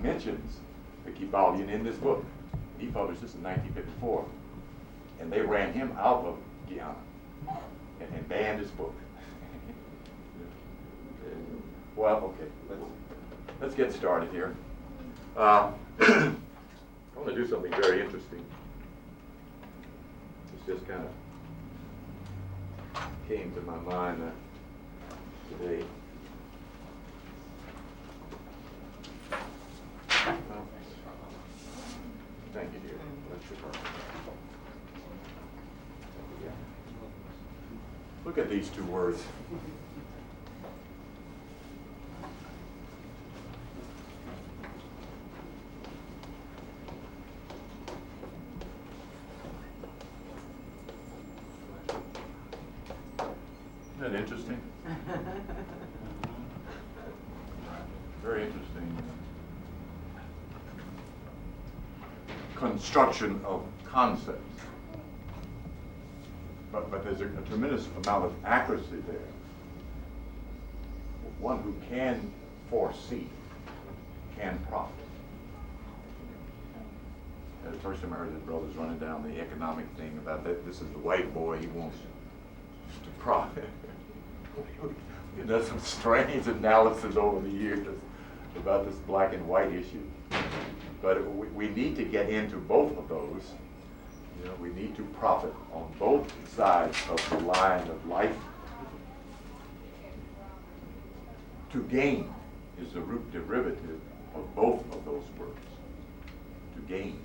mentions the Kybalion in this book. He published this in 1954. And they ran him out of Guyana and banned his book. Well, okay, let's get started here. I want to do something very interesting. It's just kind of came to my mind today. Thank you, dear. That's your part. Look at these two words. Isn't that interesting? Very interesting construction of concepts. But there's a tremendous amount of accuracy there. One who can foresee can profit. The first time I heard his brothers running down the economic thing about that, this is the white boy, he wants to profit. He does some strange analysis over the years about this black and white issue. But we need to get into both of those. You know, we need to profit on both sides of the line of life. To gain is the root derivative of both of those words. To gain.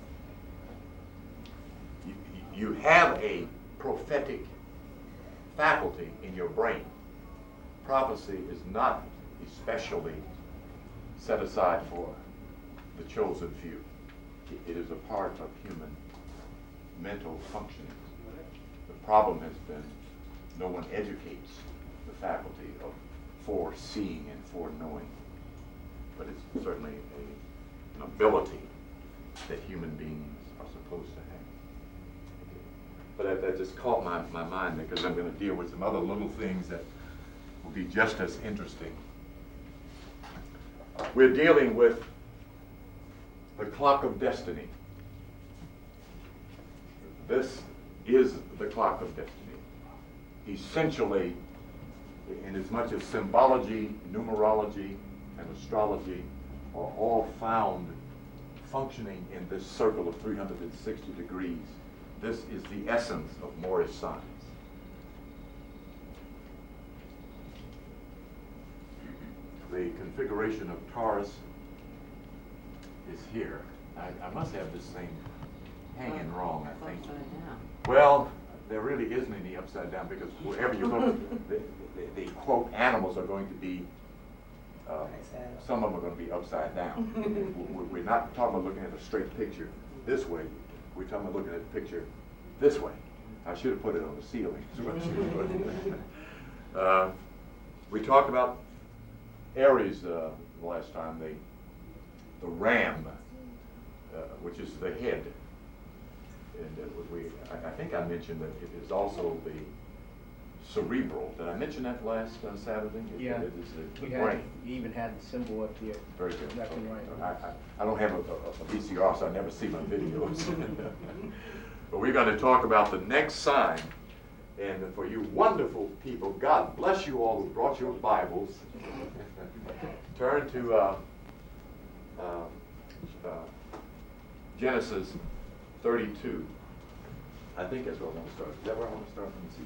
You have a prophetic faculty in your brain. Prophecy is not especially set aside for the chosen few. It is a part of human mental functioning. The problem has been no one educates the faculty of foreseeing and foreknowing. But it's certainly an ability that human beings are supposed to have. But that just caught my mind because I'm going to deal with some other little things that will be just as interesting. We're dealing with the clock of destiny. This is the clock of destiny. Essentially, in as much as symbology, numerology, and astrology are all found functioning in this circle of 360 degrees, this is the essence of Morris science. The configuration of Taurus is here. I must have this thing hanging wrong, I think. Well, there really isn't any upside down because wherever you look, the quote animals are going to be, some of them are going to be upside down. We're not talking about looking at a straight picture this way. We're talking about looking at the picture this way. I should have put it on the ceiling. We talked about Aries last time, the ram, which is the head. And I think I mentioned that it is also the cerebral. Did I mention that last Saturday? Yeah. It is the brain. You even had the symbol up here. Very good. Left and right. I don't have a VCR, so I never see my videos. But we're going to talk about the next sign. And for you wonderful people, God bless you all who brought your Bibles. Turn to Genesis 32. I think that's where I want to start. Is that where I want to start? Let me see.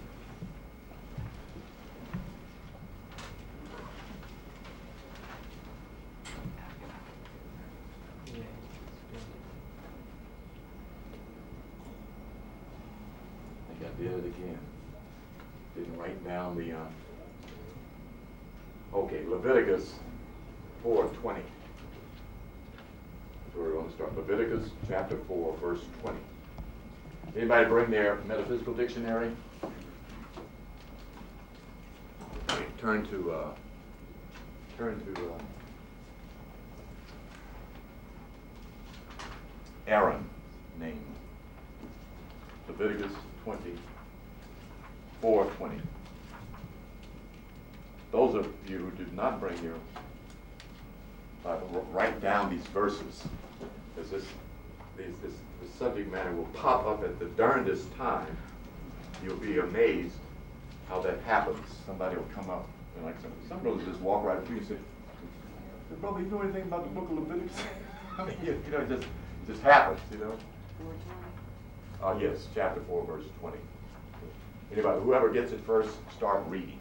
I think I did it again. Didn't write down the, okay, Leviticus 4:20. So we're going to start Leviticus chapter 4, verse 20. Anybody bring their metaphysical dictionary? Okay, turn to Aaron name. Leviticus 4:20. Those of you who did not bring your write down these verses. Because this subject matter will pop up at the darndest time. You'll be amazed how that happens. Somebody will come up, and like some brothers just walk right up to you and say, "Brother, you know anything about the book of Leviticus?" I mean, you know, it just happens, you know. 4:20. Yes, chapter 4, verse 20. Anybody, whoever gets it first, start reading.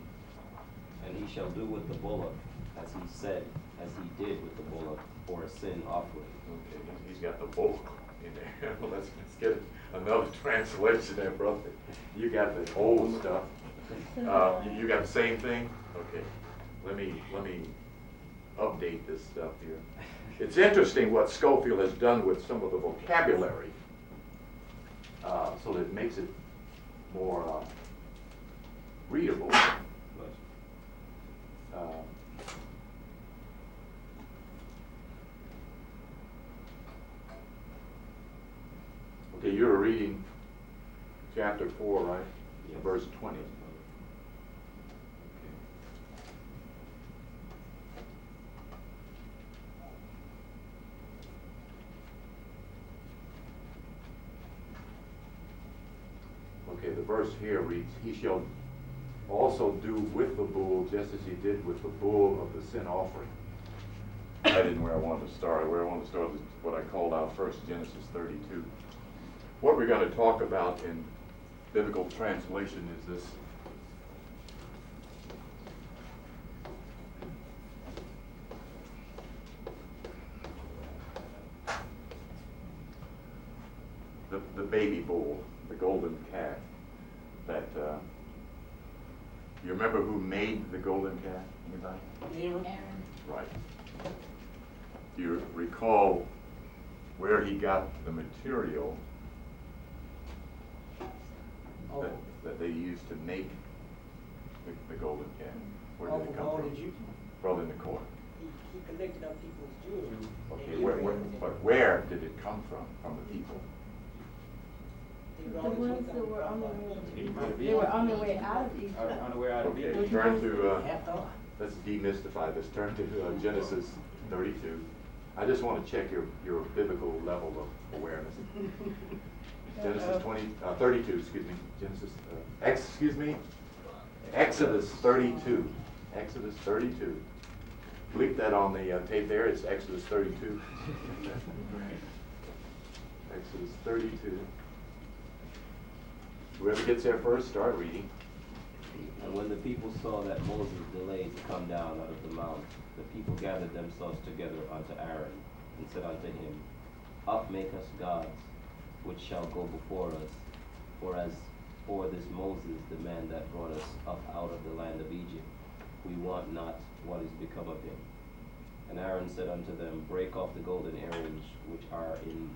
And he shall do with the bullock, as he said, as he did with the bullock, for a sin offering. Okay, he's got the bullock in there. Well, let's get another translation there, brother. You got the old stuff. You got the same thing? Okay. Let me update this stuff here. It's interesting what Schofield has done with some of the vocabulary, so that it makes it more readable. Okay, you're reading chapter 4, right? Yes. Verse 20. Okay, the verse here reads, "He shall also do with the bull just as he did with the bull of the sin offering." I didn't where I wanted to start. Where I wanted to start was what I called out first, Genesis 32. What we're going to talk about in biblical translation is this. The baby bull, the golden calf, that, you remember who made the golden calf? Anybody? Aaron. Right. Do you recall where he got the material that they used to make the golden calf? Where did it come from? Probably in the corn. He collected up people's jewelry. Okay, but where did it come from the people? The ones that were on their way. They were on their way out of Egypt. On the way out of Egypt. Okay, turn to, let's demystify this. Turn to Genesis 32. I just want to check your biblical level of awareness. Genesis 32, excuse me. Exodus 32. Exodus 32. Bleep that on the tape there. It's Exodus 32. Exodus 32. Whoever gets there first, start reading. And when the people saw that Moses delayed to come down out of the mount, the people gathered themselves together unto Aaron, and said unto him, Up, make us gods, which shall go before us. For as for this Moses, the man that brought us up out of the land of Egypt, we want not what is become of him. And Aaron said unto them, Break off the golden earrings which are in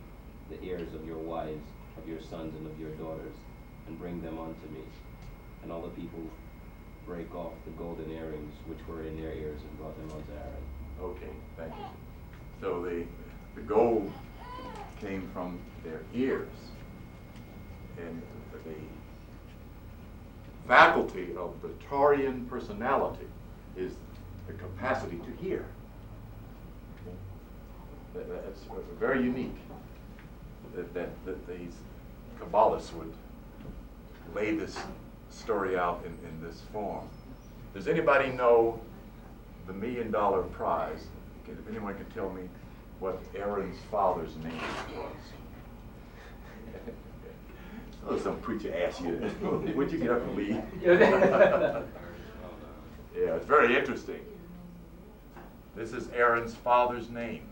the ears of your wives, of your sons, and of your daughters, and bring them unto me. And all the people brake off the golden earrings which were in their ears, and brought them unto Aaron. Okay, thank you. So the gold came from their ears, and the faculty of the Taurian personality is the capacity to hear. That's very unique that these Kabbalists would lay this story out in this form. Does anybody know the $1 million prize? If anyone can tell me what Aaron's father's name was. Oh, some preacher asked you, would you get up and leave? Yeah, it's very interesting. This is Aaron's father's name.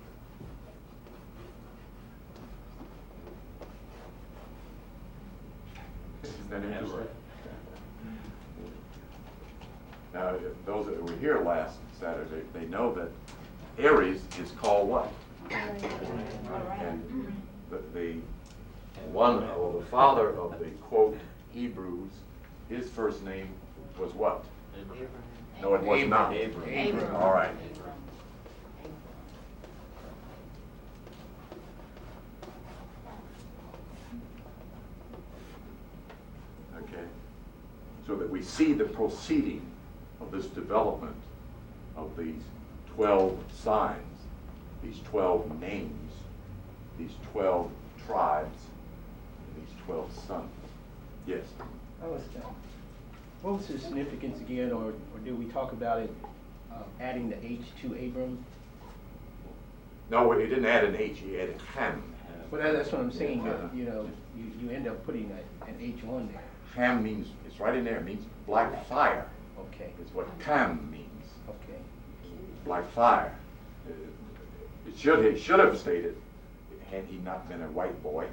Isn't that interesting? Now, those that were here last Saturday, they know that Aries is called what? And the father of the quote Hebrews, his first name was what? No, it was not. Abram. All right. Okay. So that we see the proceeding of this development of these 12 signs these 12 names, these 12 tribes, these 12 sons. Yes? What was the significance again, or did we talk about it, adding the H to Abram? No, he didn't add an H, he added Ham. Well, that's what I'm saying, that, you know, you end up putting an H1 there. Ham means, it's right in there, it means black fire. Okay. Is what Ham means. Okay. Black fire. It should have stated, had he not been a white boy,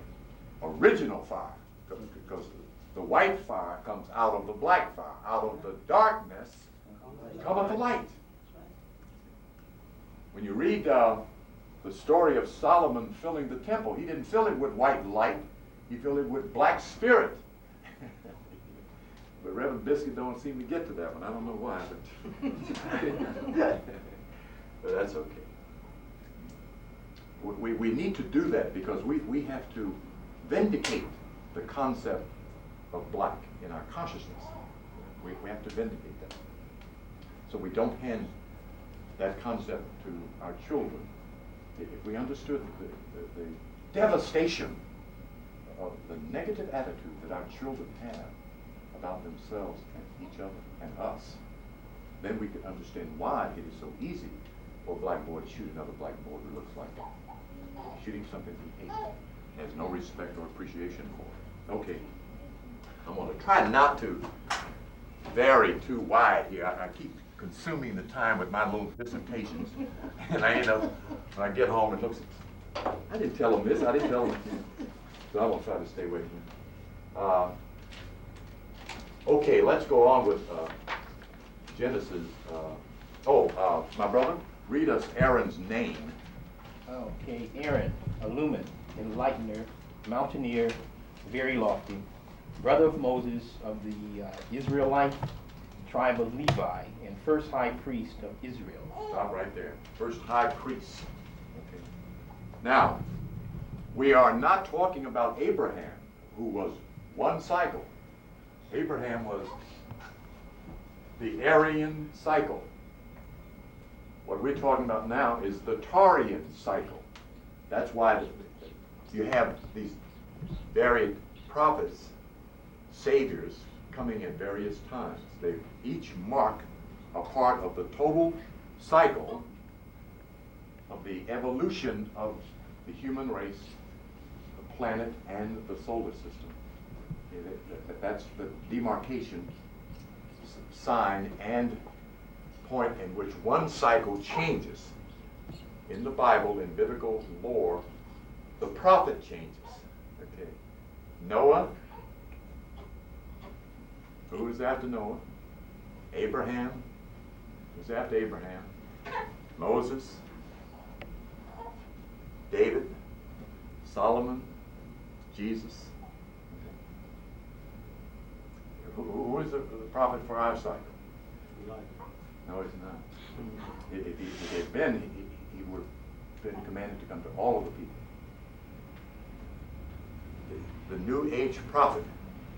original fire, because the white fire comes out of the black fire. Out of the darkness cometh the light. When you read the story of Solomon filling the temple, he didn't fill it with white light, he filled it with black spirit. But Reverend Biscuit don't seem to get to that one. I don't know why, but that's okay. We need to do that because we have to vindicate the concept of black in our consciousness. We have to vindicate that. So we don't hand that concept to our children. If we understood the devastation of the negative attitude that our children have about themselves and each other and us, then we could understand why it is so easy for a black boy to shoot another black boy who looks like him. Shooting something he hates, has no respect or appreciation for it. Okay, I'm going to try not to vary too wide here. I keep consuming the time with my little dissertations, and I end up, when I get home, it looks, I didn't tell him this, I didn't tell him this. So I'm going to try to stay away from it. Okay, let's go on with Genesis. My brother, read us Aaron's name. Okay, Aaron, illumined, enlightener, mountaineer, very lofty, brother of Moses of the Israelite tribe of Levi, and first high priest of Israel. Stop right there. First high priest. Okay. Now, we are not talking about Abraham, who was one cycle. Abraham was the Aryan cycle. What we're talking about now is the Taurian cycle. That's why you have these varied prophets, saviors, coming at various times. They each mark a part of the total cycle of the evolution of the human race, the planet, and the solar system. That's the demarcation sign and point in which one cycle changes. In the Bible, in biblical lore, the prophet changes. Okay. Noah, who is after Noah? Abraham, who's after Abraham? Moses, David, Solomon, Jesus. Okay. Who is the prophet for our cycle? No, he's not. If he had been, he would have been commanded to come to all of the people. The New Age prophet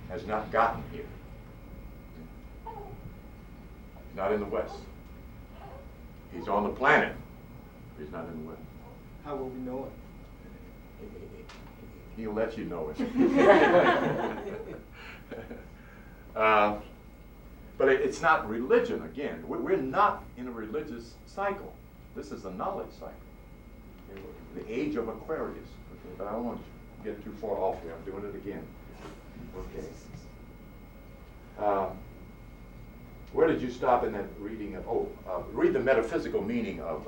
has not gotten here. He's not in the West. He's on the planet. He's not in the West. How will we know it? He'll let you know it. But it's not religion, again. We're not in a religious cycle. This is a knowledge cycle. The age of Aquarius. Okay, but I don't want to get too far off here. I'm doing it again. Okay. Where did you stop in that reading of, read the metaphysical meaning of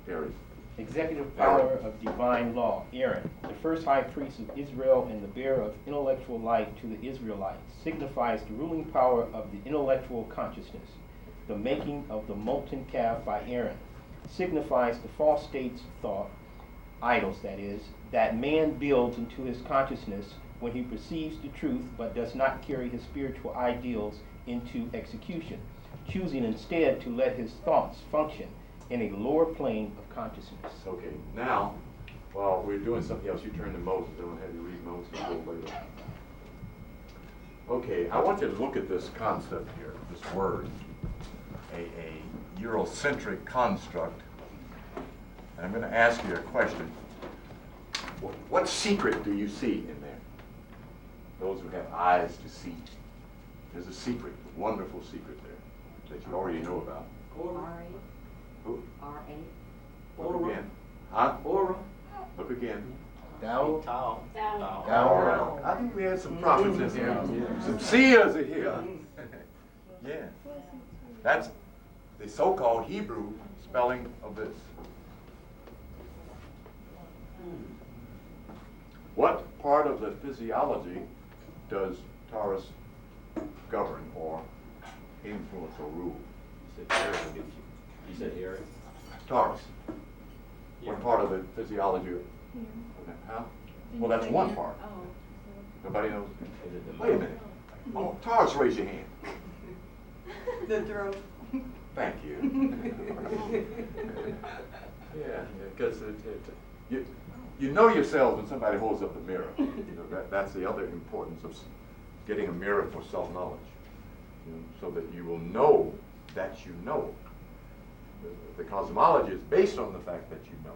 Aries. Executive power of divine law, Aaron, the first high priest of Israel and the bearer of intellectual light to the Israelites, signifies the ruling power of the intellectual consciousness. The making of the molten calf by Aaron signifies the false states of thought, idols that is, that man builds into his consciousness when he perceives the truth but does not carry his spiritual ideals into execution, choosing instead to let his thoughts function in a lower plane of consciousness. Okay, now, while we're doing something else, you turn to Moses. I don't have you read Moses a little later. Okay, I want you to look at this concept here, this word, a Eurocentric construct And I'm going to ask you a question. What secret do you see in there? Those who have eyes to see. There's a secret, a wonderful secret there that you already know about. R.A. Who? R.A. Look again. Huh? Aura. Look again. Down. Down. I think we had some prophets in here. Some seers in here. Yeah. That's the so-called Hebrew spelling of this. What part of the physiology does Taurus govern or influence or rule? You said Aries, didn't you? You said Aries? Taurus. What part of the physiology? Huh? Well, that's one part. Nobody knows? Is it the Wait a minute. Oh, Taurus, raise your hand. The throat. Thank you. Yeah, because you know yourself when somebody holds up the mirror. You know, that's the other importance of getting a mirror for self-knowledge, you know, so that you will know that you know. The cosmology is based on the fact that you know.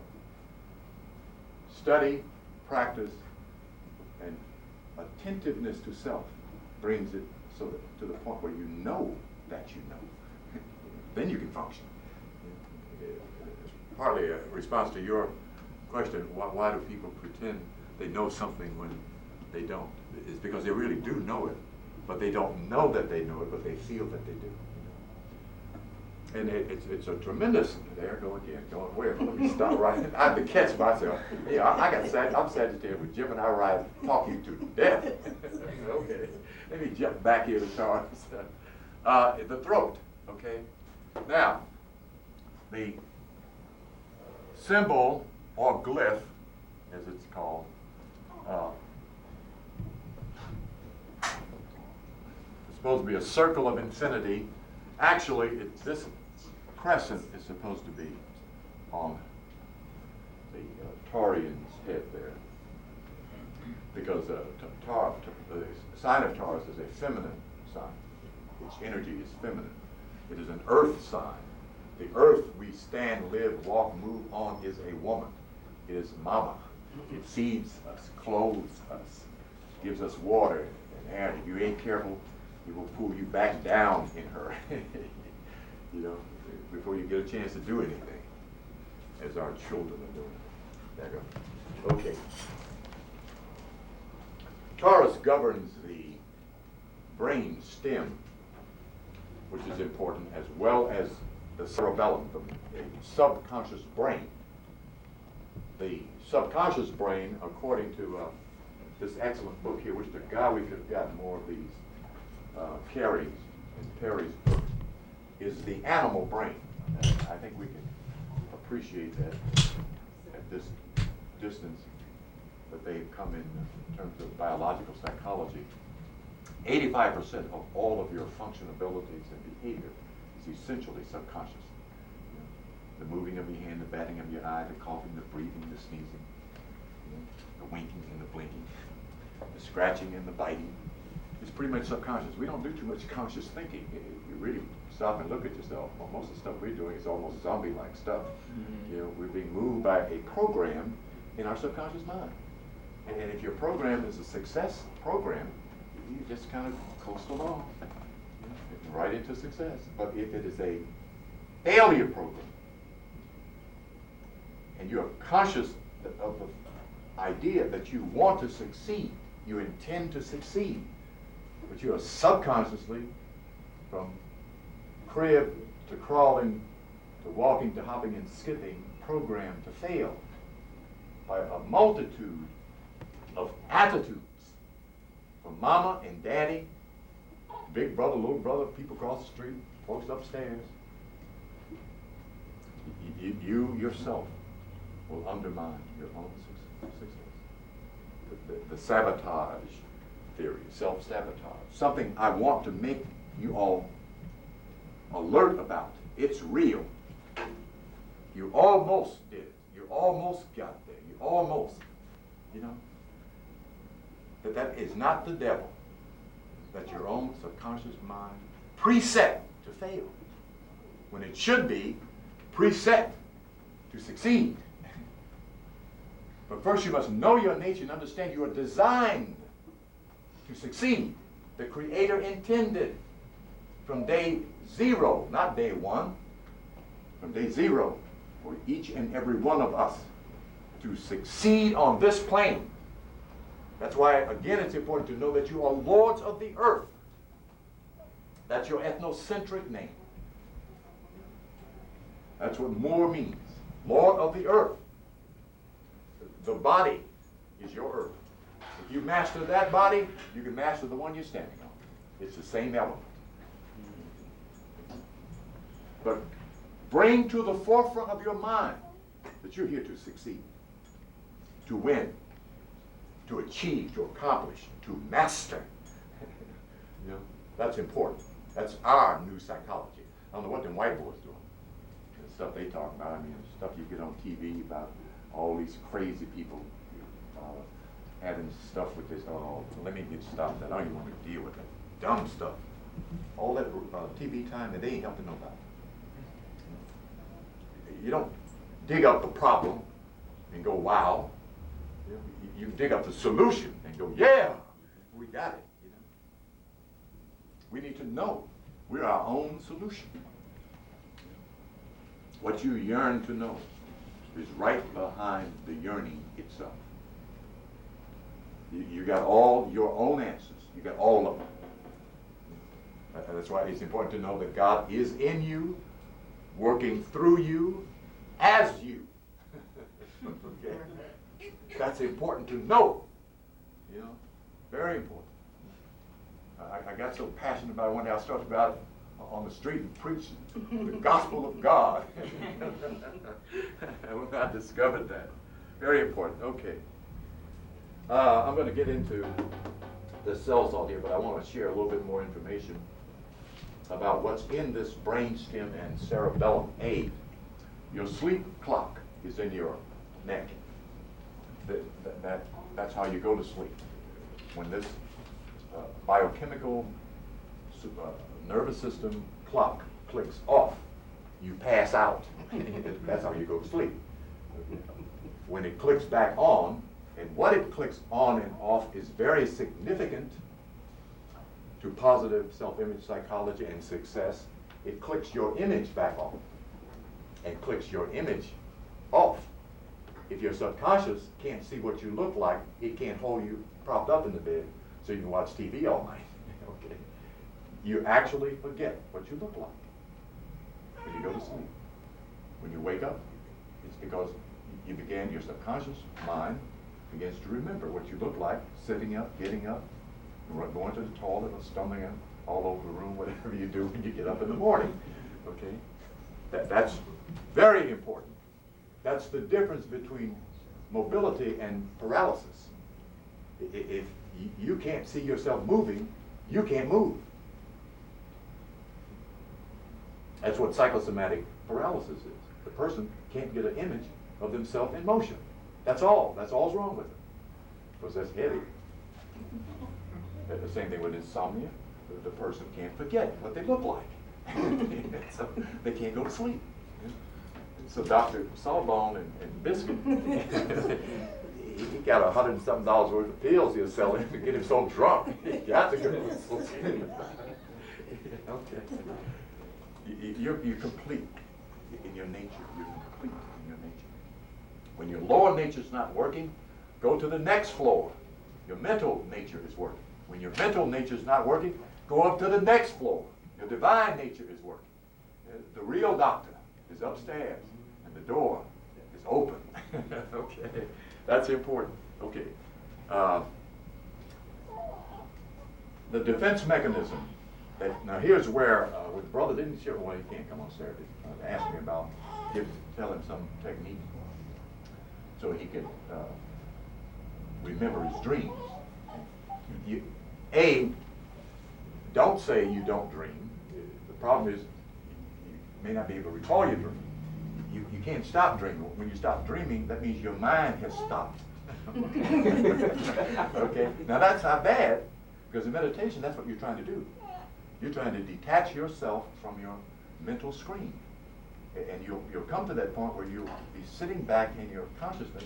Study, practice, and attentiveness to self brings it so that to the point where you know that you know. Then you can function. Partly a response to your question, why do people pretend they know something when they don't? It's because they really do know it, but they don't know that they know it, but they feel that they do. And it's a tremendous, there I go again, going where? Let me stop right. I have to catch myself. Yeah, I'm Sagittarius with Gemini rising, talk you to death. Okay, let me jump back here to Taurus. The throat, okay? Now, the symbol or glyph, as it's called, it's supposed to be a circle of infinity. Actually, this crescent is supposed to be on the Taurian's head there, because the sign of Taurus is a feminine sign. Its energy is feminine. It is an earth sign. The earth we stand, live, walk, move on is a woman. It is mama. It feeds us, clothes us, gives us water and air. If you ain't careful, it will pull you back down in her, you know, before you get a chance to do anything, as our children are doing. There you go. Okay. Taurus governs the brain stem, which is important, as well as the cerebellum, the subconscious brain. The subconscious brain, according to this excellent book here, which the guy we could have gotten more of these, Carey's and Perry's book, is the animal brain. I think we can appreciate that at this distance that they've come in terms of biological psychology. 85% of all of your functionabilities and behavior is essentially subconscious. You know, the moving of your hand, the batting of your eye, the coughing, the breathing, the sneezing, you know, the winking and the blinking, the scratching and the biting. It's pretty much subconscious. We don't do too much conscious thinking. If you really stop and look at yourself, well, most of the stuff we're doing is almost zombie-like stuff. Mm-hmm. You know, we're being moved by a program in our subconscious mind. And if your program is a success program, you just kind of coast along, you know, right into success. But if it is a failure program, and you're conscious of the idea that you want to succeed, you intend to succeed, but you are subconsciously, from crib to crawling to walking to hopping and skipping, programmed to fail by a multitude of attitudes from mama and daddy, big brother, little brother, people across the street, folks upstairs. You yourself will undermine your own success. The sabotage theory, self-sabotage, something I want to make you all alert about. It's real. You almost did it. You almost got there. You almost, you know. That is not the devil. That's your own subconscious mind preset to fail, when it should be preset to succeed. But first you must know your nature and understand you are designed to succeed. The Creator intended from day 0, not day 1, from day 0, for each and every one of us to succeed on this plane. That's why, again, it's important to know that you are lords of the earth. That's your ethnocentric name. That's what more means. Lord of the earth. The body is your earth. If you master that body, you can master the one you're standing on. It's the same element. But bring to the forefront of your mind that you're here to succeed, to win, to achieve, to accomplish, to master. You know, that's important. That's our new psychology. I don't know what them white boys doing. The stuff they talk about. I mean, the stuff you get on TV about all these crazy people having stuff with this. Oh, let me get stopped. I don't even want to deal with that dumb stuff. All that TV time that they ain't helping nobody. You don't dig up the problem and go, wow. You dig up the solution and go, yeah, we got it. You know? We need to know we're our own solution. What you yearn to know is right behind the yearning itself. You got all your own answers. You got all of them. That's why it's important to know that God is in you, working through you, as you. Okay? That's important to know. You know, very important. I got so passionate about it one day I started about it on the street and preached the gospel of God. And when I discovered that, very important. Okay. I'm going to get into the cell salt here, but I want to share a little bit more information about what's in this brainstem and cerebellum. A, your sleep clock is in your neck. That's how you go to sleep. When this biochemical nervous system clock clicks off, you pass out. That's how you go to sleep. When it clicks back on, and what it clicks on and off is very significant to positive self-image psychology and success. It clicks your image back on and clicks your image off. If your subconscious can't see what you look like, it can't hold you propped up in the bed so you can watch TV all night. Okay? You actually forget what you look like when you go to sleep. When you wake up, it's because your subconscious mind begins to remember what you look like, sitting up, getting up, going to the toilet or stumbling all over the room, whatever you do when you get up in the morning. Okay? That's very important. That's the difference between mobility and paralysis. If you can't see yourself moving, you can't move. That's what psychosomatic paralysis is. The person can't get an image of themselves in motion. That's all. That's all's wrong with it. Because that's heavy. The same thing with insomnia. The person can't forget what they look like. So they can't go to sleep. So Dr. Sawbone and Biscuit, he got $100 and something worth of pills he was selling to get him so drunk. He got to go to sleep. Okay. You're complete in your nature. You're complete in your nature. When your lower nature is not working, go to the next floor. Your mental nature is working. When your mental nature is not working, go up to the next floor. Your divine nature is working. The real doctor is upstairs, and the door is open. Okay, that's important. Okay. The defense mechanism. Now here's where, with Brother didn't share, well, he can't come on Saturday. Ask me about, tell him some technique so he can remember his dreams. Don't say you don't dream. The problem is you may not be able to recall your dream. You can't stop dreaming. When you stop dreaming, that means your mind has stopped. Okay? Now that's not bad, because in meditation, that's what you're trying to do. You're trying to detach yourself from your mental screen. And you'll come to that point where you'll be sitting back in your consciousness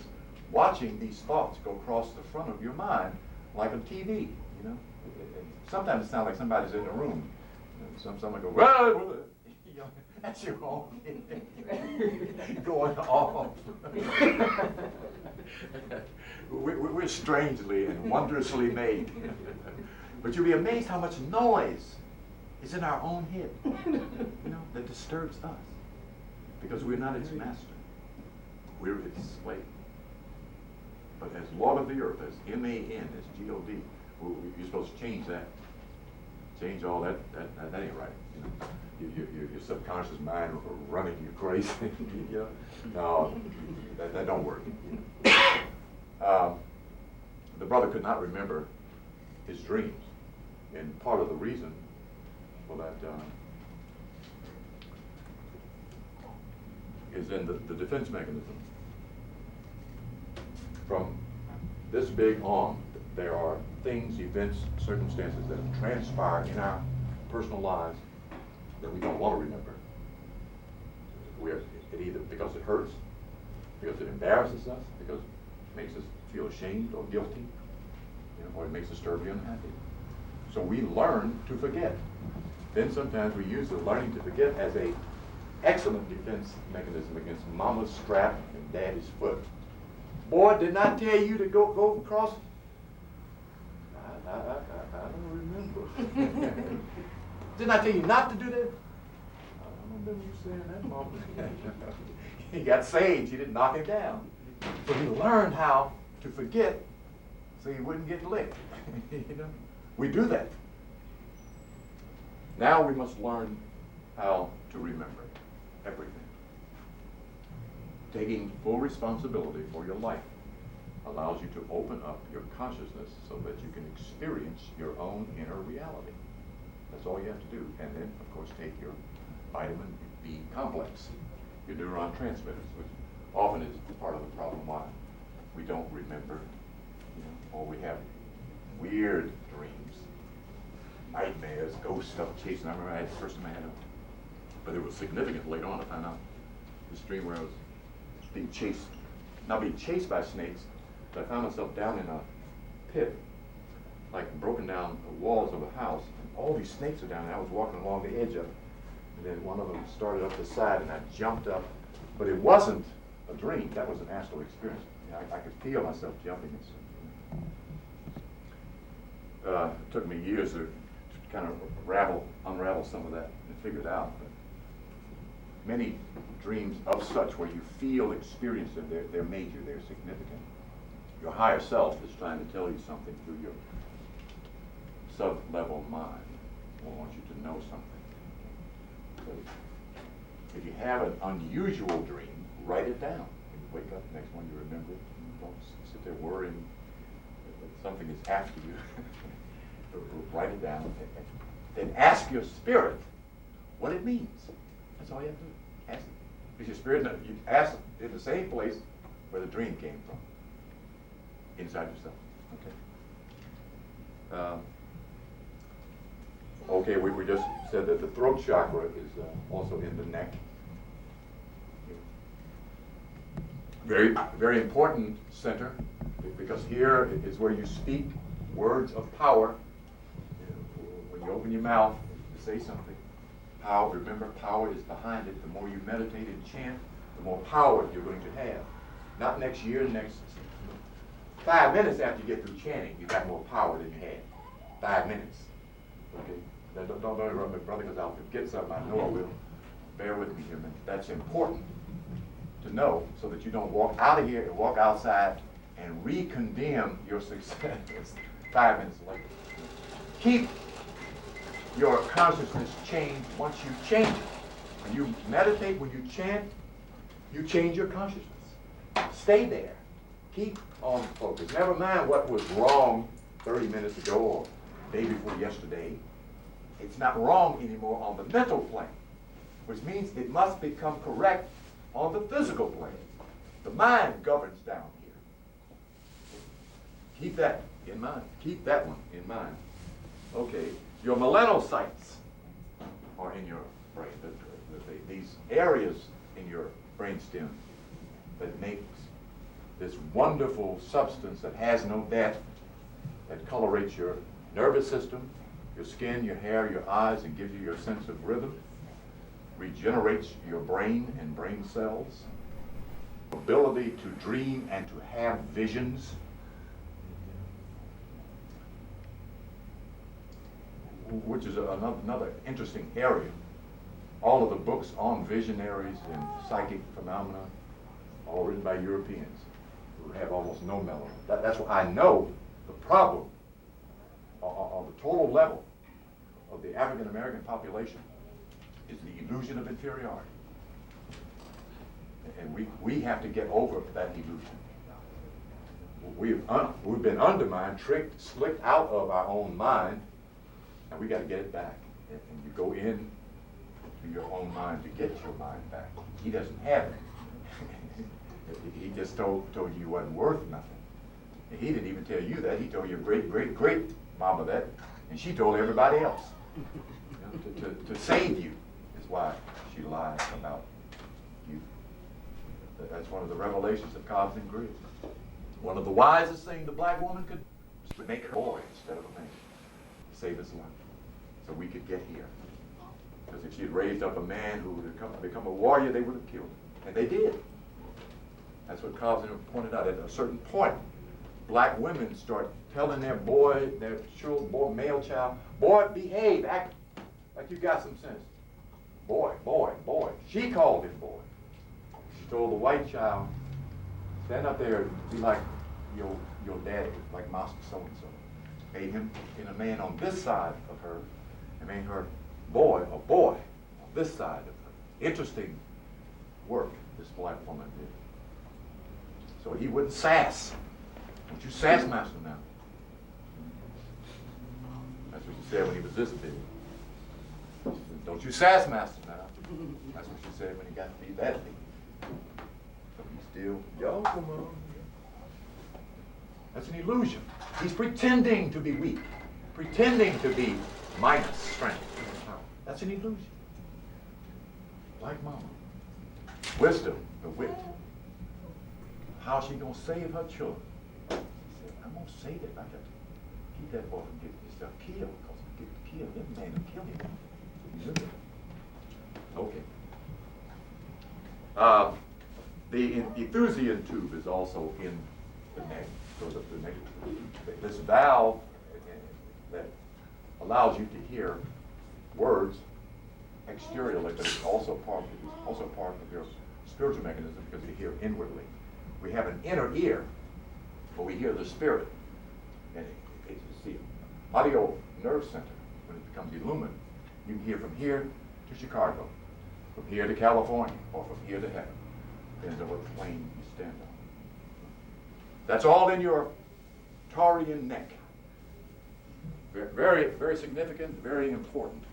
watching these thoughts go across the front of your mind like a TV, you know. Sometimes it sounds like somebody's in the room. Someone go, well, you know, that's your own going off. We're strangely and wondrously made. But you'll be amazed how much noise is in our own head, you know, that disturbs us. Because we're not its master. We're its slave. But as Lord of the earth, as M-A-N, as G-O-D, you're supposed to change that. Change all that ain't right. You know? Your subconscious mind running you crazy. You know? No, that don't work. You know? The brother could not remember his dreams. And part of the reason for that is in the defense mechanism. From this big on, there are things, events, circumstances that transpire in our personal lives that we don't want to remember. It either because it hurts, because it embarrasses us, because it makes us feel ashamed or guilty, you know, or it makes us terribly unhappy. So we learn to forget. Then sometimes we use the learning to forget as a excellent defense mechanism against mama's strap and daddy's foot. Boy, didn't I tell you to go across? I don't remember. Didn't I tell you not to do that? I don't remember you saying that, Mama. He got saved. She didn't knock him down. So he learned how to forget so he wouldn't get licked. You know? We do that. Now we must learn how to remember everything. Taking full responsibility for your life allows you to open up your consciousness so that you can experience your own inner reality. That's all you have to do. And then, of course, take your vitamin B complex, your neuron transmitters, which often is part of the problem why we don't remember, you know, or we have weird dreams, nightmares, ghost stuff chasing. I remember the first time I had it, but it was significant later on. I found out this dream where I was being chased, not being chased by snakes, but I found myself down in a pit, like broken down the walls of a house, and all these snakes are down there. I was walking along the edge of it, and then one of them started up the side, and I jumped up, but it wasn't a dream. That was an astral experience. You know, I could feel myself jumping and stuff. It took me years to kind of unravel some of that and figure it out. But many dreams of such where you feel, experience them, they're major, they're significant. Your higher self is trying to tell you something through your sub-level mind. It wants you to know something. So if you have an unusual dream, write it down. When you wake up, the next one you remember it. Don't sit there worrying that something is after you. Write it down. Then ask your spirit what it means. That's all you have to do. Ask it. Because your spirit, you ask it in the same place where the dream came from. Inside yourself. Okay. We just said that the throat chakra is also in the neck. Very, very important center, because here is where you speak words of power. When you open your mouth to say something, power, remember, power is behind it. The more you meditate and chant, the more power you're going to have. Not next year, next 5 minutes after you get through chanting, you got more power than you had. 5 minutes. Okay? Don't interrupt me, brother, because I'll forget something. I know I will. Bear with me here, man. That's important to know so that you don't walk out of here and walk outside and re-condemn your success 5 minutes later. Keep your consciousness changed once you change it. When you meditate, when you chant, you change your consciousness. Stay there. Keep on focus. Never mind what was wrong 30 minutes ago or day before yesterday. It's not wrong anymore on the mental plane, which means it must become correct on the physical plane. The mind governs down here. Keep that in mind. Keep that one in mind. Okay, your melanocytes are in your brain. These areas in your brainstem that makes this wonderful substance that has no death, that colorates your nervous system, your skin, your hair, your eyes, and gives you your sense of rhythm, regenerates your brain and brain cells, ability to dream and to have visions, which is another interesting area. All of the books on visionaries and psychic phenomena, all written by Europeans who have almost no melanin. That's why I know the problem on the total level of the African American population is the illusion of inferiority. And we have to get over that illusion. We've been undermined, tricked, slicked out of our own mind, and we got to get it back. And you go in to your own mind to get your mind back. He doesn't have it. He just told you you wasn't worth nothing. And he didn't even tell you that. He told your great mama that, and she told everybody else. You know, to save you is why she lied about you. That's one of the revelations of Cobb's and Griggs. One of the wisest things the black woman could was to make her boy instead of a man, to save his life, so we could get here. Because if she had raised up a man who would have become a warrior, they would have killed him. And they did. That's what Cobb's pointed out. At a certain point, black women start telling their male child, boy, behave, act like you got some sense. Boy, boy, boy. She called him boy. She told the white child, stand up there and be like your daddy, like Master so-and-so. Made him in a man on this side of her, and made her a boy on this side of her. Interesting work this black woman did. So he wouldn't sass. Don't you sass, Master, now. That's what she said when he was this big. She said, don't you sass, Master, now. That's what she said when he got to be that big. So he's still, yo, come on. That's an illusion. He's pretending to be weak, pretending to be minus strength. That's an illusion. Like mama. Wisdom, the wit. How's she going to save her children? She said, I'm going to save it. I got to keep that boy from getting himself killed, because if he gets killed, that man will kill him. Okay. The Ethusian tube is also in the neck. So the neck, this valve that allows you to hear words exteriorly, but it's also part of your spiritual mechanism, because you hear inwardly. We have an inner ear where we hear the spirit. And it's the audio nerve center, when it becomes illumined, you can hear from here to Chicago, from here to California, or from here to heaven. Depends on what plane you stand on. That's all in your Taurian neck. Very, very significant, very important.